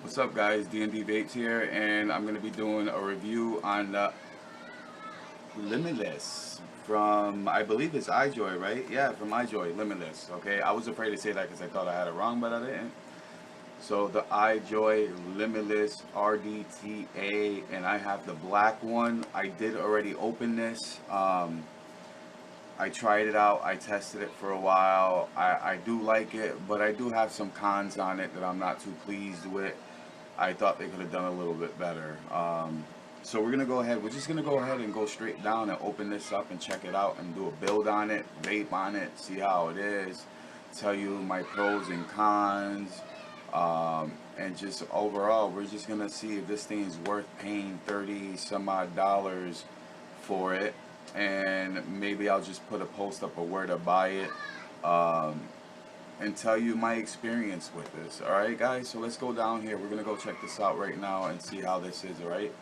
What's up, guys? D&D Vapes here, and I'm going to be doing a review on the Limitless from, I believe it's ijoy, right? Yeah, from ijoy, Limitless. Okay, I was afraid to say that because I thought I had it wrong, but I didn't. So the ijoy Limitless rdta, and I have the black one. I did already open this. I tried it out. I tested it for a while. I do like it, but I do have some cons on it that I'm not too pleased with. I thought they could have done a little bit better. So we're gonna go ahead. We're just gonna go ahead and go straight down and open this up and check it out and do a build on it, vape on it, see how it is, tell you my pros and cons, and just overall, we're just gonna see if this thing is worth paying 30 some odd dollars for it, and maybe I'll just put a post up of where to buy it. And tell you my experience with this. Alright, guys, so let's go down here. We're gonna go check this out right now and see how this is. Alright,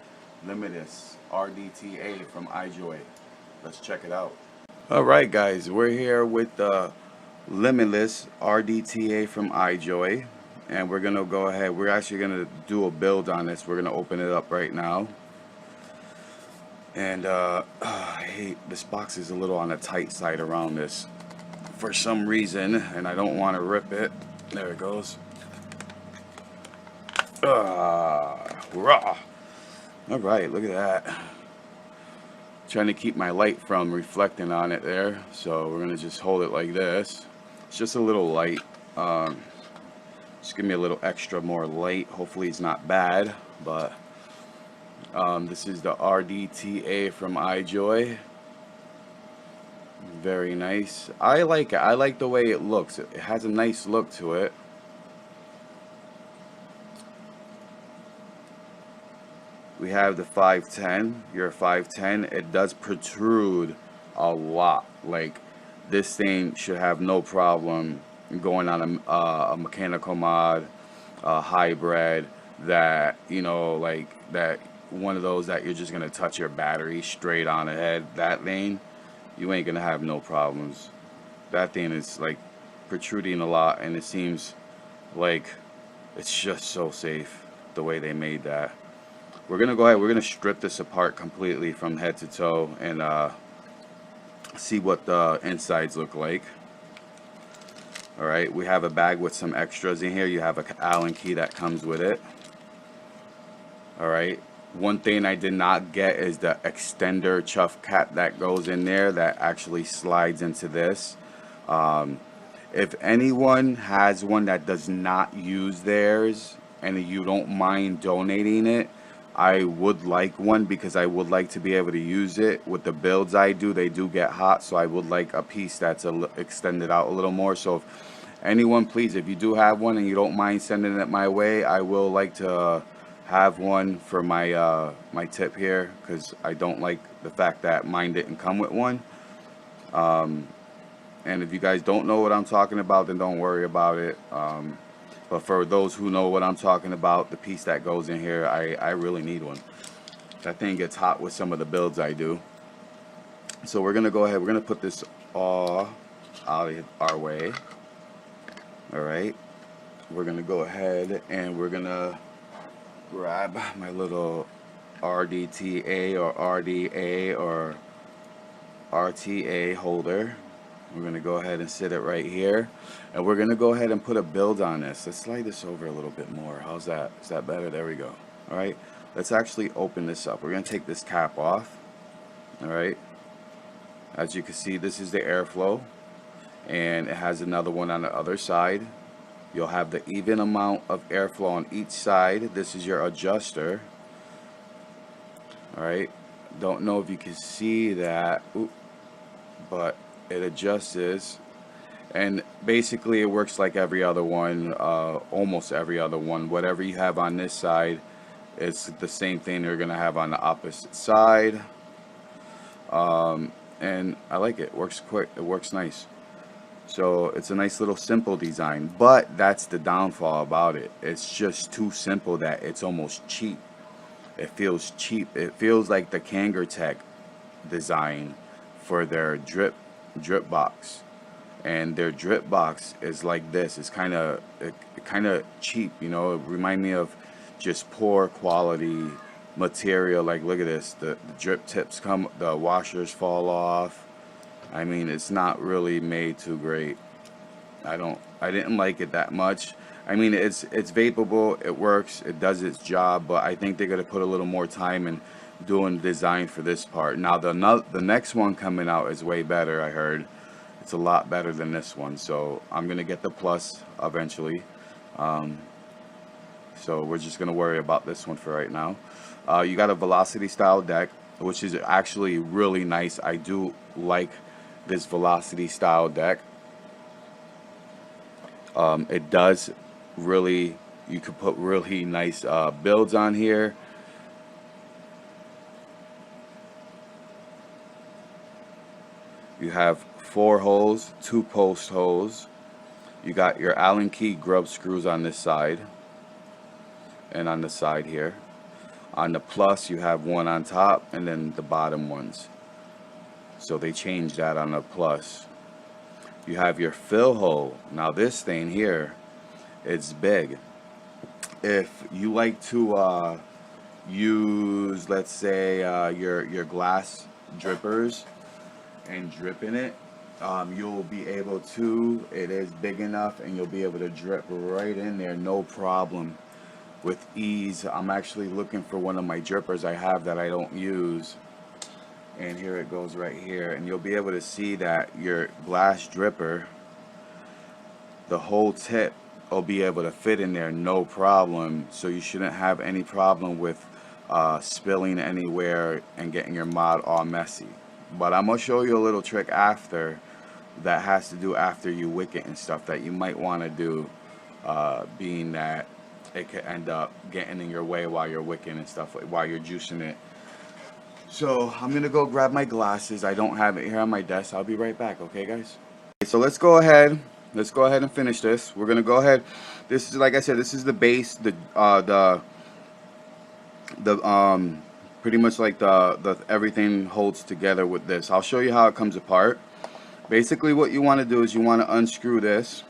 Limitless rdta from ijoy. Let's check it out. Alright, guys, we're here with the Limitless rdta from ijoy, and we're gonna go ahead. We're actually gonna do a build on this. We're gonna open it up right now. And I hate this box, is a little on the tight side around this for some reason, and I don't want to rip it. There it goes. Raw. All right, look at that. Trying to keep my light from reflecting on it there, so we're gonna just hold it like this. It's just a little light. Just give me a little extra more light. Hopefully it's not bad, but this is the rdta from ijoy. Very nice. I like it. I like the way it looks. It has a nice look to it. We have the 510. Your 510. It does protrude a lot. Like, this thing should have no problem going on a mechanical mod, a hybrid, that, you know, like that, one of those that you're just gonna touch your battery straight on ahead. That lane, you ain't gonna have no problems. That thing is like protruding a lot, and it seems like it's just so safe the way they made that. We're gonna go ahead, we're gonna strip this apart completely from head to toe and see what the insides look like. All right, we have a bag with some extras in here. You have an Allen key that comes with it. All right, one thing I did not get is the extender chuff cap that goes in there that actually slides into this. If anyone has one that does not use theirs and you don't mind donating it, I would like one, because I would like to be able to use it. With the builds I do, they do get hot, so I would like a piece that's extended out a little more. So if anyone, please, if you do have one and you don't mind sending it my way, I will like to have one for my my tip here, because I don't like the fact that mine didn't come with one. And if you guys don't know what I'm talking about, then don't worry about it. But for those who know what I'm talking about, the piece that goes in here, I really need one. That thing gets hot with some of the builds I do. So we're gonna go ahead, we're gonna put this all out of our way. All right, we're gonna go ahead and we're gonna grab my little rdta or rda or rta holder. We're gonna go ahead and sit it right here, and we're gonna go ahead and put a build on this. Let's slide this over a little bit more. How's that? Is that better? There we go. All right, let's actually open this up. We're gonna take this cap off. All right, as you can see, this is the airflow, and it has another one on the other side. You'll have the even amount of airflow on each side. This is your adjuster. All right, don't know if you can see that. Oop. But it adjusts, and basically it works like every other one, almost every other one. Whatever you have on this side, it's the same thing you're gonna have on the opposite side. And I like it. It works quick, it works nice. So it's a nice little simple design, but that's the downfall about it. It's just too simple that it's almost cheap. It feels cheap. It feels like the Kangertech design for their drip box, and their drip box is like this. It's kind of cheap, you know. It remind me of just poor quality material. Like, look at this, the drip tips come, the washers fall off. I mean, it's not really made too great. I didn't like it that much. I mean, it's vapeable, it works, it does its job, but I think they're gonna put a little more time in doing design for this part. Now the next one coming out is way better. I heard it's a lot better than this one, so I'm gonna get the plus eventually. Um, so we're just gonna worry about this one for right now. You got a velocity style deck, which is actually really nice. I do like this velocity style deck. It does really, you could put really nice builds on here. You have 4 holes, 2 post holes. You got your Allen key grub screws on this side and on the side here. On the plus, you have one on top and then the bottom ones. So they changed that on the plus. You have your fill hole. Now this thing here, it's big. If you like to use, let's say, your glass drippers and drip in it, you'll be able to. It is big enough and you'll be able to drip right in there, no problem, with ease. I'm actually looking for one of my drippers I have that I don't use, and here it goes right here, and you'll be able to see that your glass dripper, the whole tip will be able to fit in there, no problem. So you shouldn't have any problem with spilling anywhere and getting your mod all messy. But I'm gonna show you a little trick after that has to do after you wick it and stuff that you might want to do, being that it could end up getting in your way while you're wicking and stuff, while you're juicing it. So I'm gonna go grab my glasses. I don't have it here on my desk. I'll be right back, okay guys? So let's go ahead and finish this. We're gonna go ahead. This is, like I said, this is the base, the pretty much like the everything holds together with this. I'll show you how it comes apart. Basically what you want to do is you want to unscrew this,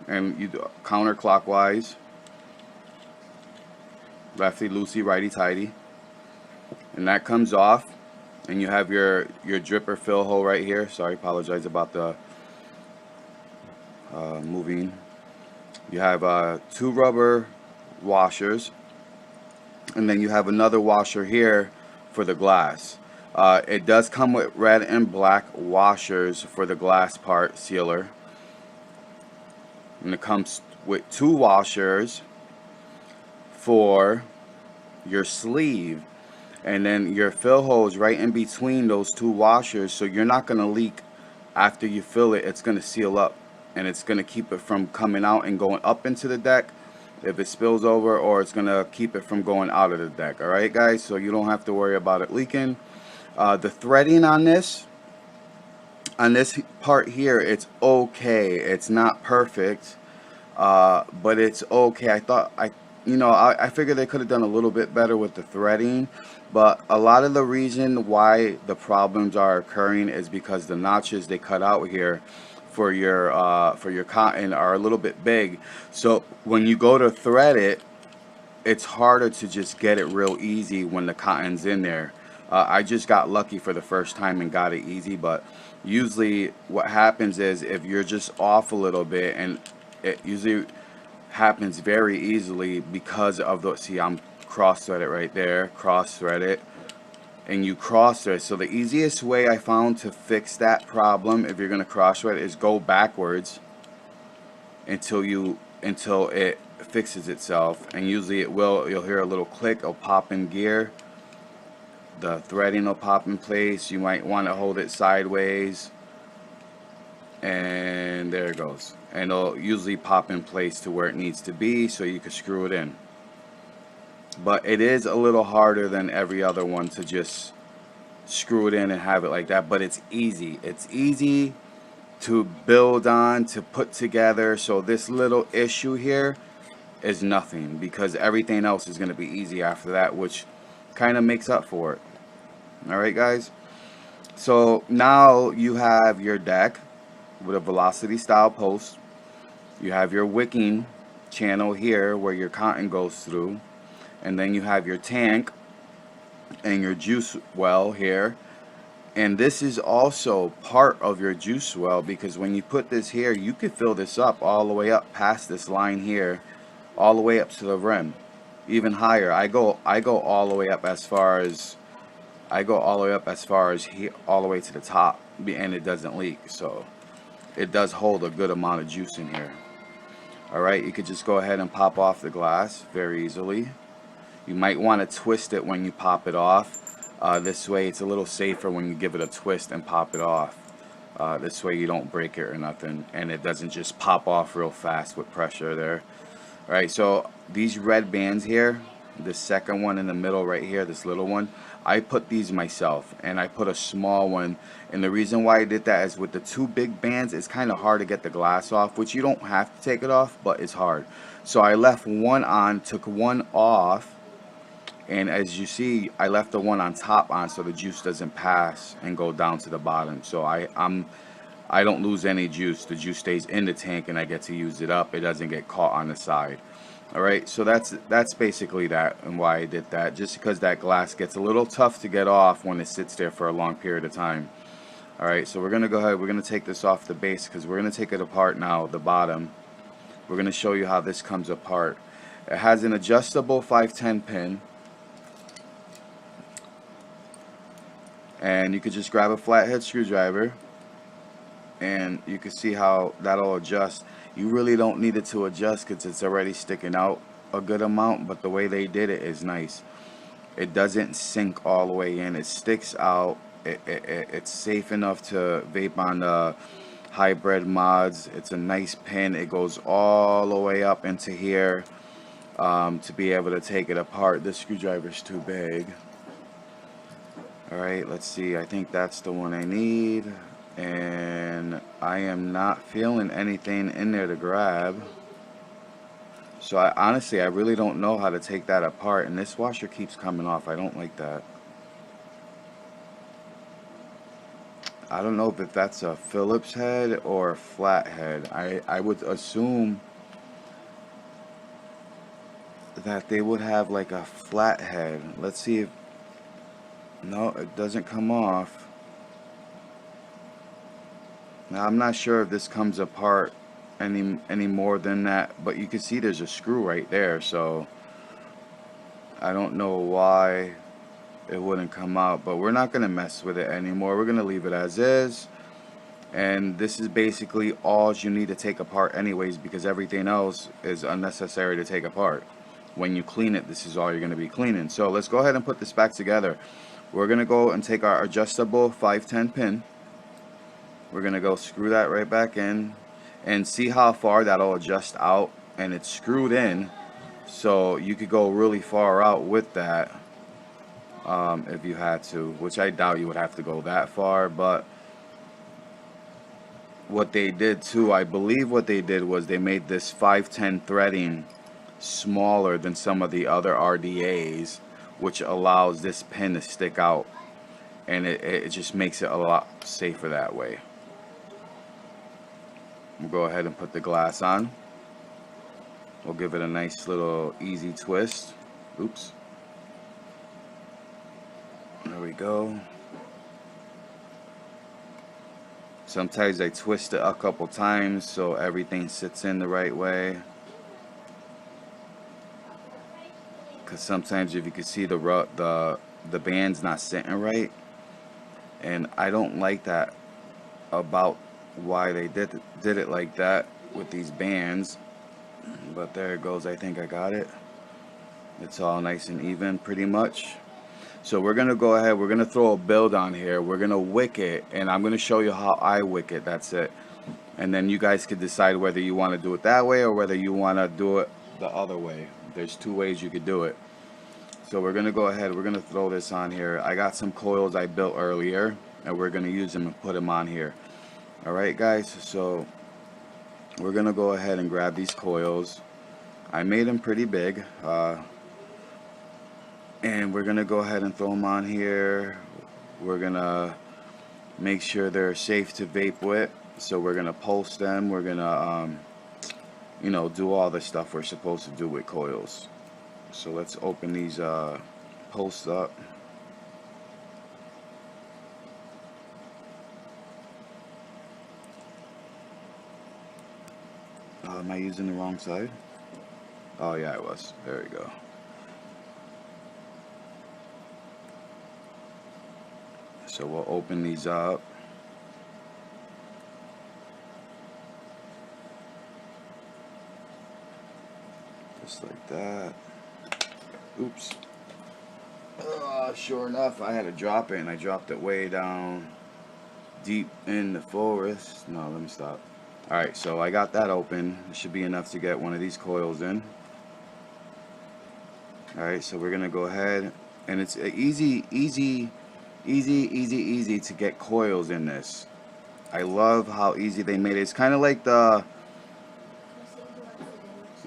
and you do counterclockwise, lefty loosey, righty tighty, and that comes off, and you have your dripper fill hole right here. Sorry, apologize about the moving. You have 2 rubber washers, and then you have another washer here for the glass. It does come with red and black washers for the glass part sealer, and it comes with 2 washers for your sleeve, and then your fill hole is right in between those 2 washers, so you're not going to leak after you fill it. It's going to seal up, and it's going to keep it from coming out and going up into the deck if it spills over, or it's going to keep it from going out of the deck. Alright guys, so you don't have to worry about it leaking. The threading on this part here, it's okay. It's not perfect, but it's okay. I figured they could have done a little bit better with the threading, but a lot of the reason why the problems are occurring is because the notches they cut out here for your cotton are a little bit big. So when you go to thread it, it's harder to just get it real easy when the cotton's in there. I just got lucky for the first time and got it easy, but usually what happens is if you're just off a little bit, and it usually happens very easily because of the, see, I'm cross thread it right there, cross thread it, and you cross thread. So the easiest way I found to fix that problem, if you're going to cross thread, is go backwards until it fixes itself, and usually it will. You'll hear a little click, it'll pop in gear, the threading will pop in place. You might want to hold it sideways, and there it goes, and it'll usually pop in place to where it needs to be, so you can screw it in. But it is a little harder than every other one to just screw it in and have it like that, but it's easy. It's easy to build on, to put together. So this little issue here is nothing, because everything else is going to be easy after that, which kind of makes up for it. Alright guys, so now you have your deck with a velocity style post. You have your wicking channel here where your cotton goes through. and then you have your tank and your juice well here. And this is also part of your juice well, because when you put this here, you could fill this up all the way up past this line here, all the way up to the rim, even higher. I go all the way up as far as here, all the way to the top, and it doesn't leak. So it does hold a good amount of juice in here. All right, you could just go ahead and pop off the glass very easily. You might want to twist it when you pop it off. This way it's a little safer when you give it a twist and pop it off. This way you don't break it or nothing, and it doesn't just pop off real fast with pressure there. All right, so these red bands here, the second one in the middle right here, this little one, I put these myself, and I put a small one. And the reason why I did that is with the two big bands, it's kind of hard to get the glass off, which you don't have to take it off, but it's hard. So I left one on, took one off, and as you see, I left the one on top on so the juice doesn't pass and go down to the bottom. So I don't lose any juice. The juice stays in the tank and I get to use it up. It doesn't get caught on the side. All right, so that's basically that, and why I did that, just because that glass gets a little tough to get off when it sits there for a long period of time. All right, so we're gonna go ahead, we're gonna take this off the base, because we're gonna take it apart now, the bottom. We're gonna show you how this comes apart. It has an adjustable 510 pin, and you could just grab a flathead screwdriver and you can see how that'll adjust. You really don't need it to adjust because it's already sticking out a good amount, but the way they did it is nice. It doesn't sink all the way in, it sticks out. It's safe enough to vape on the hybrid mods. It's a nice pin. It goes all the way up into here to be able to take it apart. This screwdriver's too big. Alright, let's see, I think that's the one I need, and I am not feeling anything in there to grab. So honestly, I really don't know how to take that apart, and this washer keeps coming off. I don't like that. I don't know if that's a Phillips head or a flat head. I would assume that they would have like a flat head. Let's see if... No, it doesn't come off. Now I'm not sure if this comes apart any more than that, but you can see there's a screw right there, so I don't know why it wouldn't come out, but we're not gonna mess with it anymore. We're gonna leave it as is, and this is basically all you need to take apart anyways, because everything else is unnecessary to take apart. When you clean it, this is all you're gonna be cleaning. So let's go ahead and put this back together. We're gonna go and take our adjustable 510 pin. We're gonna go screw that right back in, and see how far that'll adjust out, and it's screwed in, so you could go really far out with that if you had to, which I doubt you would have to go that far. But what they did too, I believe what they did was they made this 510 threading smaller than some of the other RDAs, which allows this pin to stick out, and it just makes it a lot safer that way. We'll go ahead and put the glass on. We'll give it a nice little easy twist. Oops. There we go. Sometimes I twist it a couple times so everything sits in the right way. Because sometimes, if you can see, the band's not sitting right, and I don't like that about why they did it like that with these bands. But there it goes. I think I got it. It's all nice and even pretty much. So we're gonna go ahead, we're gonna throw a build on here, we're gonna wick it, and I'm gonna show you how I wick it. That's it. And then you guys could decide whether you want to do it that way or whether you want to do it the other way. There's two ways you could do it. So we're gonna go ahead, we're gonna throw this on here. I got some coils I built earlier, and we're gonna use them and put them on here. Alright guys, so we're gonna go ahead and grab these coils. I made them pretty big, and we're gonna go ahead and throw them on here. We're gonna make sure they're safe to vape with, so we're gonna pulse them. We're gonna you know, do all the stuff we're supposed to do with coils. So let's open these posts up. Am I using the wrong side? Oh yeah, I was. There we go. So we'll open these up. Just like that. Oops. Sure enough, I had to drop it, and I dropped it way down deep in the forest. No, let me stop. Alright, so I got that open. It should be enough to get one of these coils in. Alright, so we're going to go ahead, and it's easy to get coils in this. I love how easy they made it. It's kind of like the...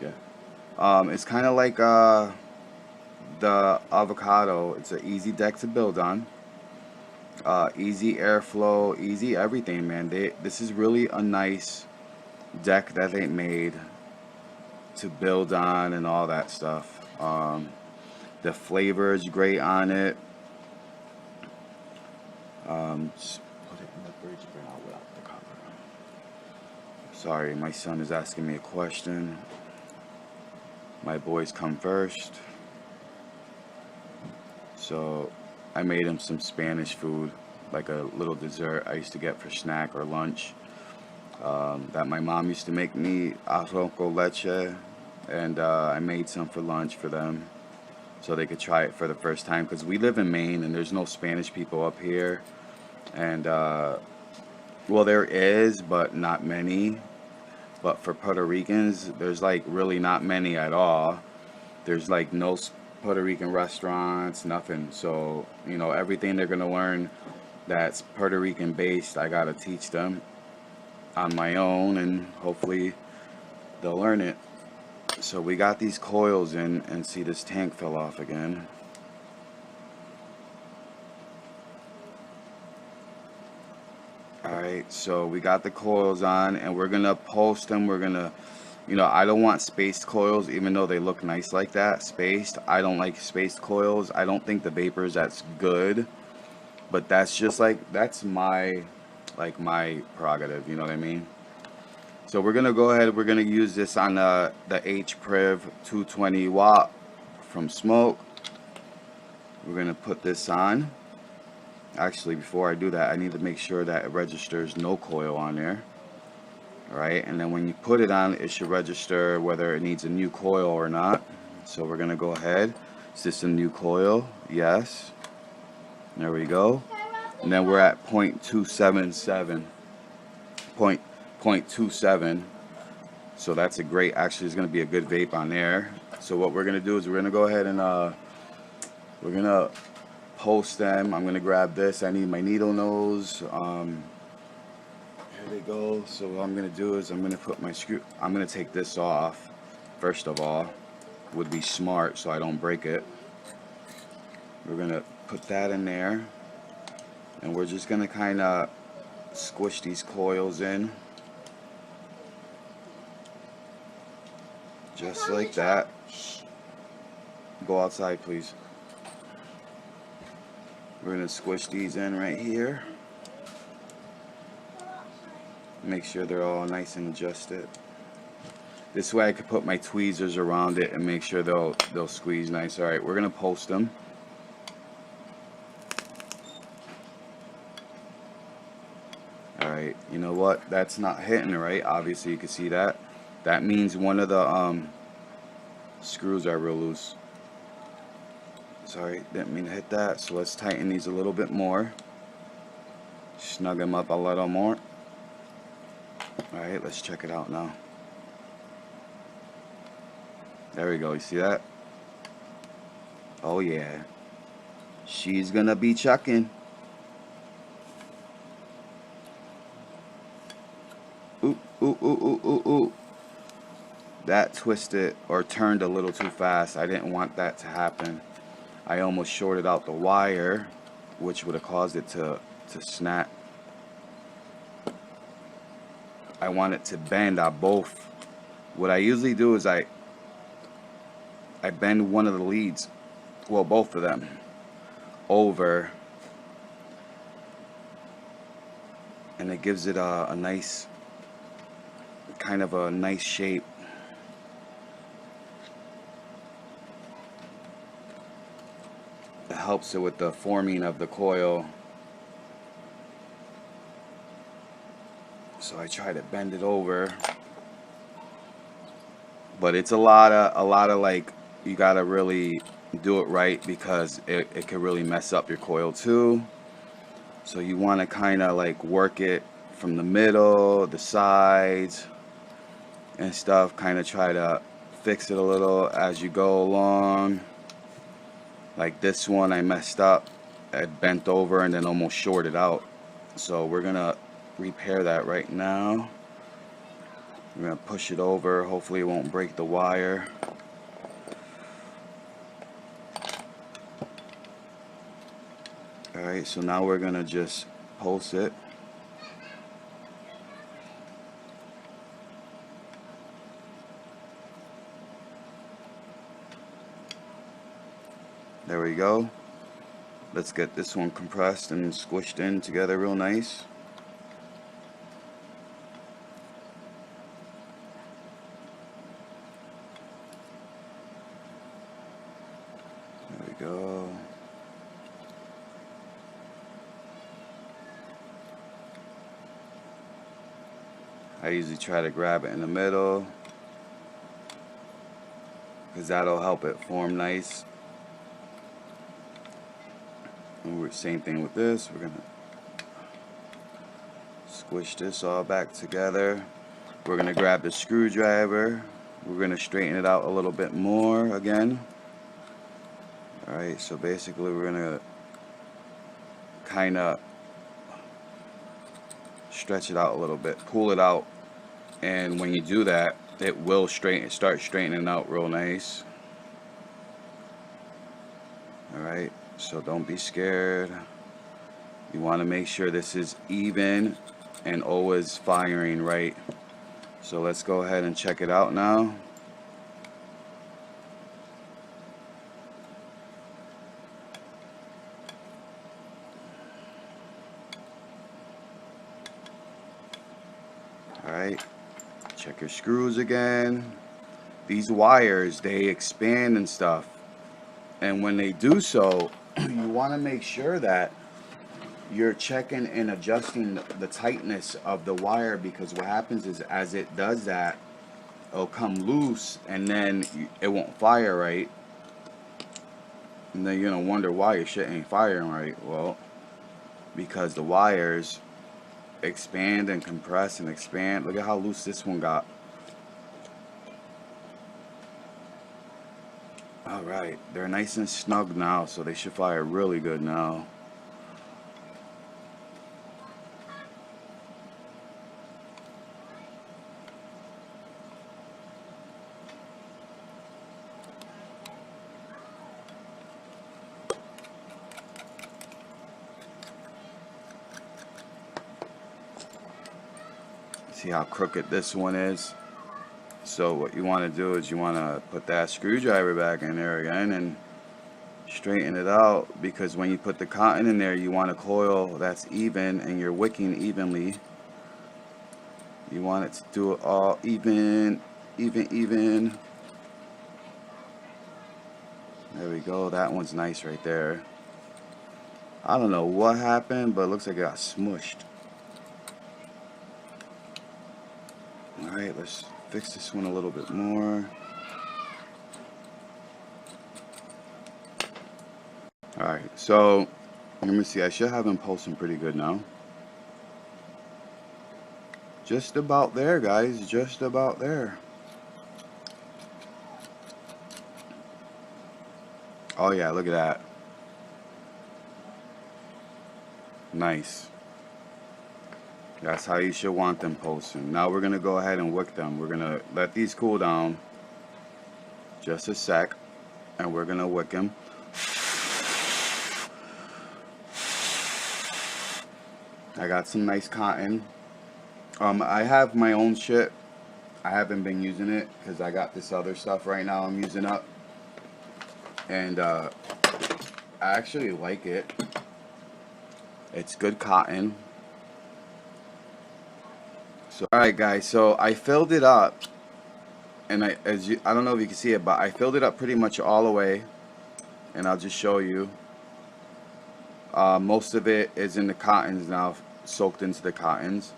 Yeah. It's kind of like the avocado. It's an easy deck to build on. Easy airflow, easy everything, man. This is really a nice deck that they made to build on and all that stuff. The flavor is great on it. Just put it in the fridge right now without the cover. Sorry, my son is asking me a question. My boys come first. So I made him some Spanish food, like a little dessert I used to get for snack or lunch. That my mom used to make me, arroz con leche, and I made some for lunch for them so they could try it for the first time, because we live in Maine and there's no Spanish people up here, and well, there is, but not many. But for Puerto Ricans, there's like really not many at all. There's like no Puerto Rican restaurants, nothing. So, you know, everything they're gonna learn that's Puerto Rican based, I gotta teach them on my own, and hopefully they'll learn it. So we got these coils in, and see, this tank fell off again. Alright, so we got the coils on, and we're gonna post them. We're gonna, you know, I don't want spaced coils, even though they look nice like that, spaced. I don't like spaced coils. I don't think the vapors that's good, but that's just like, that's my, like, my prerogative, you know what I mean? So we're gonna go ahead, we're gonna use this on the HPriv 220 watt from Smoke. We're gonna put this on. Actually, before I do that, I need to make sure that it registers no coil on there. Alright, and then when you put it on, it should register whether it needs a new coil or not. So we're gonna go ahead. Is this a new coil? Yes. There we go. And then we're at 0.277. 0.27. So that's a great, actually it's gonna be a good vape on there. So what we're gonna do is we're gonna go ahead and we're gonna post them. I'm gonna grab this. I need my needle nose. Here they go. So what I'm gonna do is I'm gonna put my screw. I'm gonna take this off first of all. Would be smart so I don't break it. We're gonna put that in there, and we're just gonna kind of squish these coils in, just like that. Go outside, please. We're gonna squish these in right here. Make sure they're all nice and adjusted. This way I could put my tweezers around it and make sure they'll squeeze nice. All right, we're gonna post them. All right, you know what? That's not hitting right. Obviously, you can see that. That means one of the screws are real loose. Sorry, didn't mean to hit that. So let's tighten these a little bit more. Snug them up a little more. Alright, let's check it out now. There we go, you see that? Oh yeah. She's gonna be chucking. Ooh, ooh, ooh, ooh, ooh, ooh. That twisted or turned a little too fast. I didn't want that to happen. I almost shorted out the wire, which would have caused it to snap. I want it to bend on both. What I usually do is I I bend one of the leads, well, both of them, over, and it gives it a nice, kind of a nice shape. It helps it with the forming of the coil. So I try to bend it over, but it's a lot of like, you gotta really do it right, because it can really mess up your coil too. So you want to kind of like work it from the middle, the sides and stuff, kind of try to fix it a little as you go along. Like this one I messed up, I bent over and then almost shorted out. So we're gonna repair that right now. We're gonna push it over, hopefully it won't break the wire. Alright, so now we're gonna just pulse it. There we go. Let's get this one compressed and squished in together real nice. There we go. I usually try to grab it in the middle, because that'll help it form nice. And we're same thing with this. We're gonna squish this all back together. We're gonna grab the screwdriver. We're gonna straighten it out a little bit more again. Alright, so basically we're gonna kind of stretch it out a little bit, pull it out, and when you do that, it will start straightening out real nice. Alright, so don't be scared. You want to make sure this is even and always firing right. So let's go ahead and check it out now. Alright, check your screws again. These wires, they expand and stuff, and when they do so, you want to make sure that you're checking and adjusting the tightness of the wire, because what happens is, as it does that, it'll come loose and then it won't fire right, and then you're gonna wonder why your shit ain't firing right. Well, because the wires expand and compress and expand. Look at how loose this one got. Alright, they're nice and snug now, so they should fire really good now. See how crooked this one is? So what you want to do is you want to put that screwdriver back in there again and straighten it out, because when you put the cotton in there, you want a coil that's even and you're wicking evenly. You want it to do it all even. There we go. That one's nice right there. I don't know what happened, but it looks like it got smushed. Alright, let's fix this one a little bit more. Alright, so let me see. I should have them pulsing pretty good now. Just about there, guys. Just about there. Oh yeah, look at that. Nice. That's how you should want them pulsing. Now we're gonna go ahead and wick them. We're gonna let these cool down just a sec, and we're gonna wick them. I got some nice cotton. I have my own shit. I haven't been using it because I got this other stuff right now I'm using up. and I actually like it. It's good cotton. So alright guys, so I filled it up, and I don't know if you can see it, but I filled it up pretty much all the way, and I'll just show you. Most of it is in the cottons now, soaked into the cottons,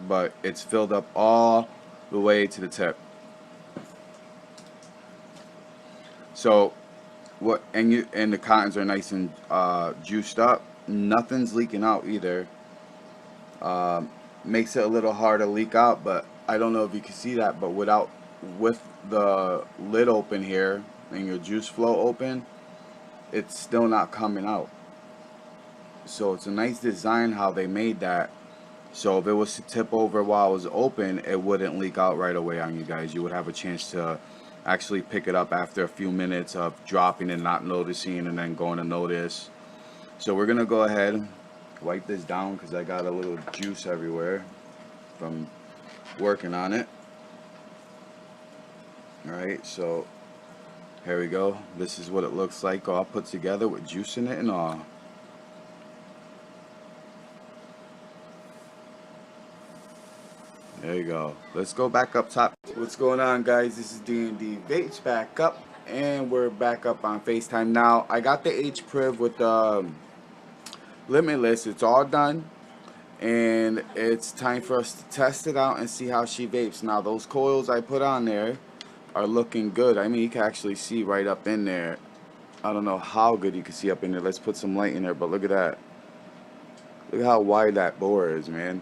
but it's filled up all the way to the tip. So and the cottons are nice and juiced up. Nothing's leaking out either. Makes it a little hard to leak out, but I don't know if you can see that, but with the lid open here and your juice flow open, it's still not coming out. So it's a nice design how they made that. So if it was to tip over while it was open, it wouldn't leak out right away on you guys. You would have a chance to actually pick it up after a few minutes of dropping and not noticing, and then going to notice. So we're gonna go ahead, wipe this down because I got a little juice everywhere from working on it. Alright, so here we go. This is what it looks like all put together with juice in it and all. There you go. Let's go back up top. What's going on, guys? This is D&D Vapes back up, and we're back up on FaceTime now. I got the H-Priv with limitless. It's all done, and it's time for us to test it out and see how she vapes. Now those coils I put on there are looking good. I mean, you can actually see right up in there. I don't know how good you can see up in there. Let's put some light in there, but look at that. Look at how wide that bore is, man.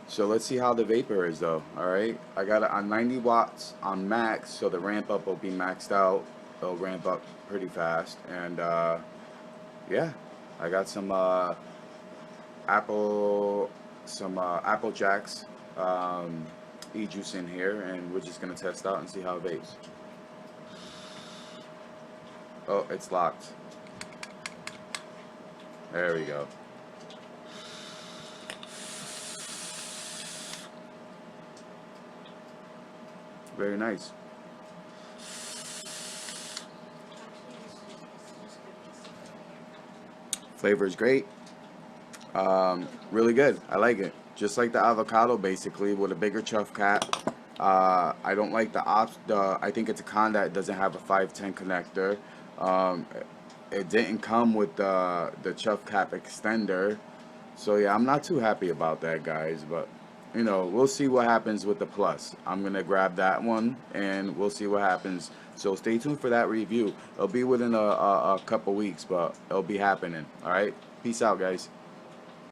So let's see how the vapor is though. Alright, I got it on 90 watts on max, so the ramp up will be maxed out. It'll ramp up pretty fast. And yeah, I got some Apple Jacks e-juice in here, and we're just gonna test out and see how it vapes. Oh, it's locked. There we go. Very nice. Flavor is great. Really good. I like it. Just like the avocado, basically, with a bigger chuff cap. I don't like I think it's a con that doesn't have a 510 connector. It didn't come with the chuff cap extender. So yeah, I'm not too happy about that, guys, but you know, we'll see what happens with the Plus. I'm gonna grab that one, and we'll see what happens. So stay tuned for that review. It'll be within a couple weeks, but it'll be happening. All right, peace out, guys.